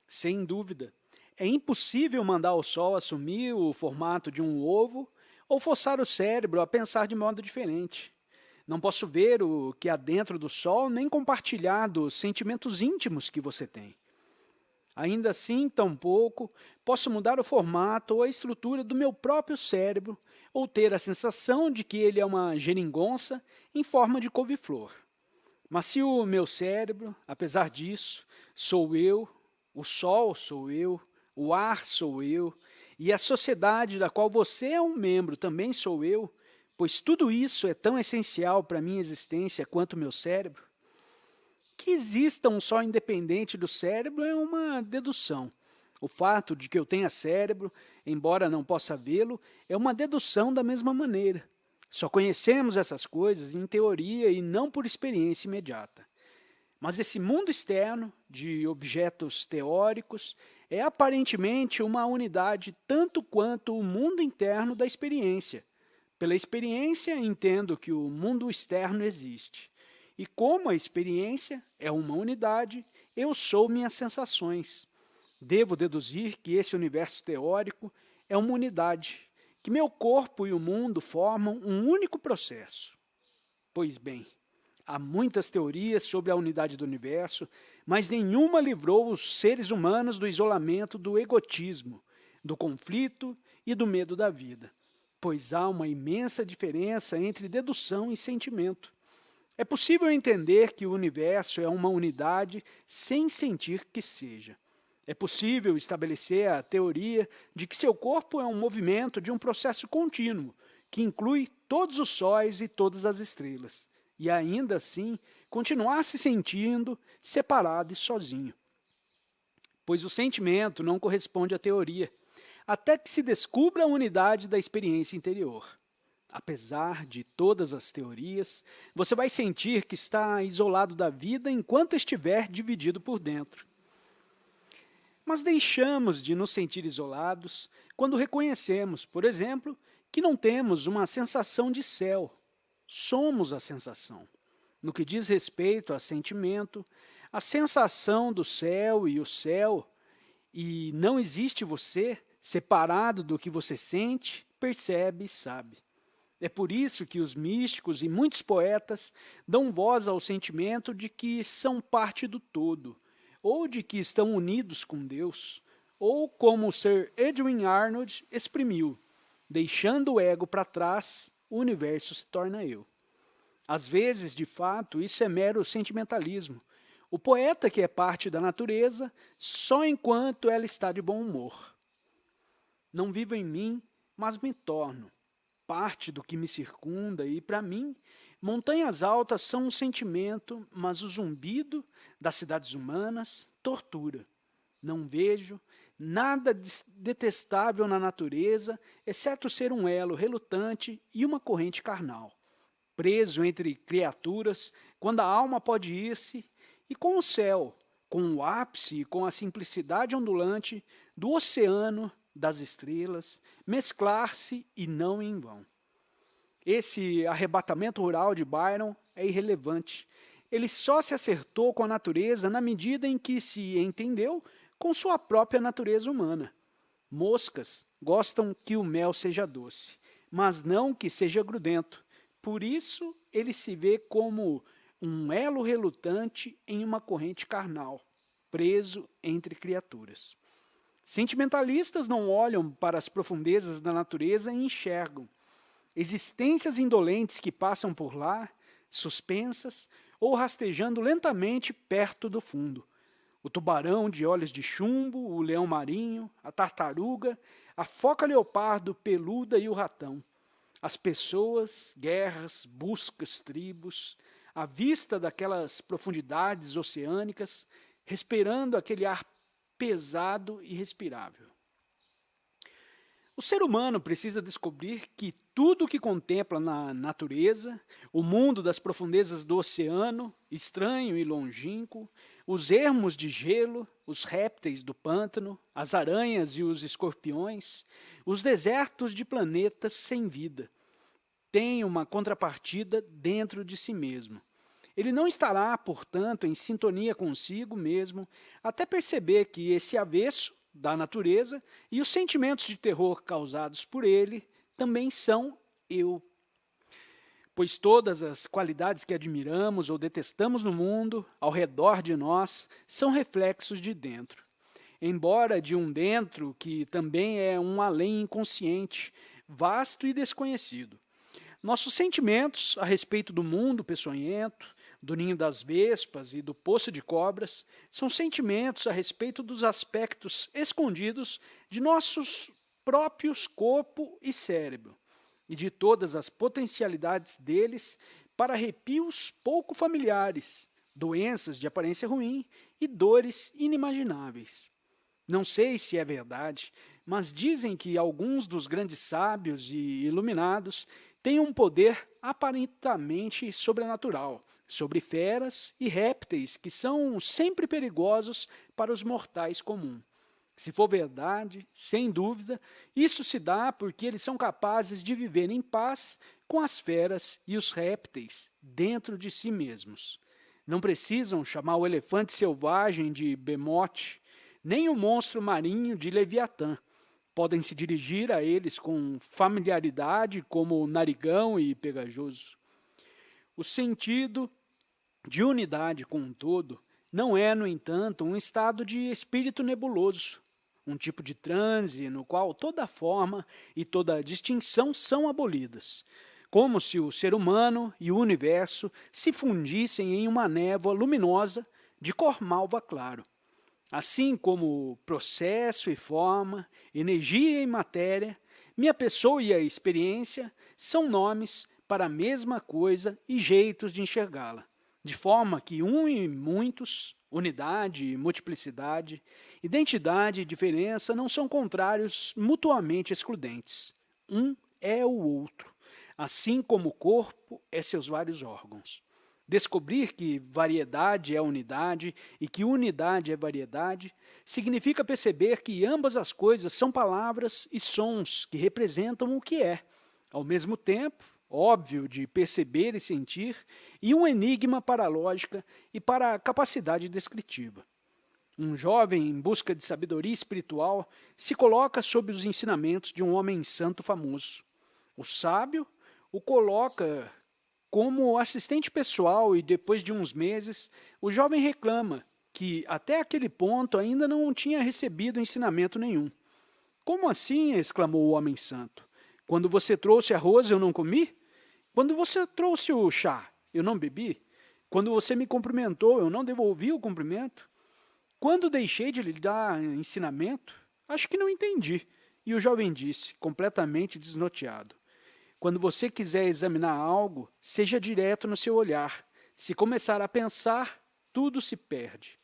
Sem dúvida. É impossível mandar o Sol assumir o formato de um ovo ou forçar o cérebro a pensar de modo diferente. Não posso ver o que há dentro do Sol nem compartilhar dos sentimentos íntimos que você tem. Ainda assim, tampouco posso mudar o formato ou a estrutura do meu próprio cérebro ou ter a sensação de que ele é uma geringonça em forma de couve-flor. Mas se o meu cérebro, apesar disso, sou eu, o Sol sou eu, o ar sou eu, e a sociedade da qual você é um membro também sou eu, pois tudo isso é tão essencial para a minha existência quanto o meu cérebro, que exista um Sol independente do cérebro é uma dedução. O fato de que eu tenha cérebro, embora não possa vê-lo, é uma dedução da mesma maneira. Só conhecemos essas coisas em teoria e não por experiência imediata. Mas esse mundo externo, de objetos teóricos, é aparentemente uma unidade tanto quanto o mundo interno da experiência. Pela experiência, entendo que o mundo externo existe. E como a experiência é uma unidade, eu sou minhas sensações. Devo deduzir que esse universo teórico é uma unidade, que meu corpo e o mundo formam um único processo. Pois bem, há muitas teorias sobre a unidade do universo, mas nenhuma livrou os seres humanos do isolamento do egotismo, do conflito e do medo da vida, pois há uma imensa diferença entre dedução e sentimento. É possível entender que o universo é uma unidade sem sentir que seja. É possível estabelecer a teoria de que seu corpo é um movimento de um processo contínuo, que inclui todos os sóis e todas as estrelas, e ainda assim continuar se sentindo separado e sozinho. Pois o sentimento não corresponde à teoria, até que se descubra a unidade da experiência interior. Apesar de todas as teorias, você vai sentir que está isolado da vida enquanto estiver dividido por dentro. Mas deixamos de nos sentir isolados quando reconhecemos, por exemplo, que não temos uma sensação de céu. Somos a sensação. No que diz respeito a sentimento, a sensação do céu e o céu, e não existe você separado do que você sente, percebe e sabe. É por isso que os místicos e muitos poetas dão voz ao sentimento de que são parte do todo, ou de que estão unidos com Deus, ou como Sir Edwin Arnold exprimiu, deixando o ego para trás, o universo se torna eu. Às vezes, de fato, isso é mero sentimentalismo. O poeta que é parte da natureza só enquanto ela está de bom humor. Não vivo em mim, mas me torno parte do que me circunda e, para mim, montanhas altas são um sentimento, mas o zumbido das cidades humanas tortura. Não vejo nada detestável na natureza, exceto ser um elo relutante e uma corrente carnal, preso entre criaturas, quando a alma pode ir-se, e com o céu, com o ápice e com a simplicidade ondulante do oceano, das estrelas, mesclar-se e não em vão. Esse arrebatamento rural de Byron é irrelevante. Ele só se acertou com a natureza na medida em que se entendeu com sua própria natureza humana. Moscas gostam que o mel seja doce, mas não que seja grudento. Por isso, ele se vê como um elo relutante em uma corrente carnal, preso entre criaturas. Sentimentalistas não olham para as profundezas da natureza e enxergam existências indolentes que passam por lá, suspensas ou rastejando lentamente perto do fundo. O tubarão de olhos de chumbo, o leão marinho, a tartaruga, a foca-leopardo peluda e o ratão. As pessoas, guerras, buscas, tribos, à vista daquelas profundidades oceânicas, respirando aquele ar pesado e respirável. O ser humano precisa descobrir que tudo o que contempla na natureza, o mundo das profundezas do oceano, estranho e longínquo, os ermos de gelo, os répteis do pântano, as aranhas e os escorpiões, os desertos de planetas sem vida, tem uma contrapartida dentro de si mesmo. Ele não estará, portanto, em sintonia consigo mesmo, até perceber que esse avesso da natureza e os sentimentos de terror causados por ele também são eu. Pois todas as qualidades que admiramos ou detestamos no mundo, ao redor de nós, são reflexos de dentro. Embora de um dentro que também é um além inconsciente, vasto e desconhecido. Nossos sentimentos a respeito do mundo peçonhento, do ninho das vespas e do poço de cobras, são sentimentos a respeito dos aspectos escondidos de nossos próprios corpo e cérebro, e de todas as potencialidades deles para arrepios pouco familiares, doenças de aparência ruim e dores inimagináveis. Não sei se é verdade, mas dizem que alguns dos grandes sábios e iluminados têm um poder aparentemente sobrenatural sobre feras e répteis que são sempre perigosos para os mortais comuns. Se for verdade, sem dúvida, isso se dá porque eles são capazes de viver em paz com as feras e os répteis dentro de si mesmos. Não precisam chamar o elefante selvagem de Bemote, nem o monstro marinho de Leviatã. Podem se dirigir a eles com familiaridade como narigão e pegajoso. O sentido de unidade com um todo não é, no entanto, um estado de espírito nebuloso, um tipo de transe no qual toda forma e toda distinção são abolidas, como se o ser humano e o universo se fundissem em uma névoa luminosa de cor malva claro. Assim como processo e forma, energia e matéria, minha pessoa e a experiência são nomes para a mesma coisa e jeitos de enxergá-la, de forma que um e muitos, unidade e multiplicidade, identidade e diferença não são contrários mutuamente excludentes. Um é o outro, assim como o corpo é seus vários órgãos. Descobrir que variedade é unidade e que unidade é variedade significa perceber que ambas as coisas são palavras e sons que representam o que é, ao mesmo tempo, óbvio de perceber e sentir, e um enigma para a lógica e para a capacidade descritiva. Um jovem em busca de sabedoria espiritual se coloca sob os ensinamentos de um homem santo famoso. O sábio o coloca como assistente pessoal e depois de uns meses, o jovem reclama que até aquele ponto ainda não tinha recebido ensinamento nenhum. Como assim? Exclamou o homem santo. Quando você trouxe arroz eu não comi? Quando você trouxe o chá eu não bebi? Quando você me cumprimentou eu não devolvi o cumprimento? Quando deixei de lhe dar ensinamento? Acho que não entendi. E o jovem disse, completamente desnorteado. Quando você quiser examinar algo, seja direto no seu olhar. Se começar a pensar, tudo se perde.